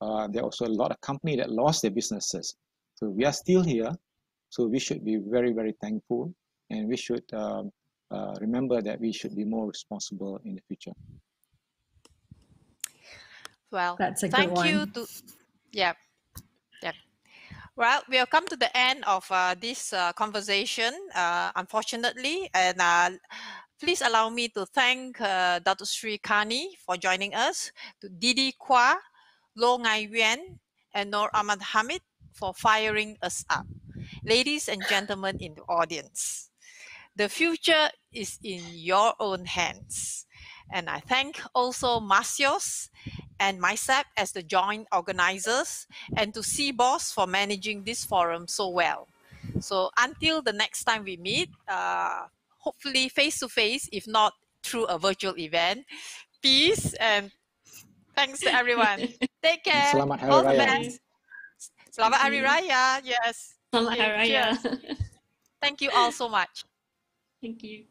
[SPEAKER 5] There are also a lot of companies that lost their businesses. So we are still here. So we should be very, very thankful, and we should remember that we should be more responsible in the future.
[SPEAKER 1] Well,
[SPEAKER 4] that's a good
[SPEAKER 1] thank
[SPEAKER 4] one.
[SPEAKER 1] you to, yeah. Well, we have come to the end of this conversation, unfortunately, and please allow me to thank Dr. Sri Kani for joining us, to Dee Dee Quah, Lo Ngai Yuan, and Nur Ahmad Hamid for firing us up. Ladies and gentlemen in the audience, the future is in your own hands. And I thank also MACEOS and MICEP as the joint organizers, and to CBOS for managing this forum so well. So until the next time we meet, hopefully face-to-face, if not through a virtual event, peace and thanks to everyone. Take care.
[SPEAKER 5] Selamat Hari
[SPEAKER 1] All the
[SPEAKER 5] Raya.
[SPEAKER 1] best. Selamat Hari Raya. Yes.
[SPEAKER 3] Selamat Hari Raya.
[SPEAKER 1] Cheers. Thank you all so much.
[SPEAKER 3] Thank you.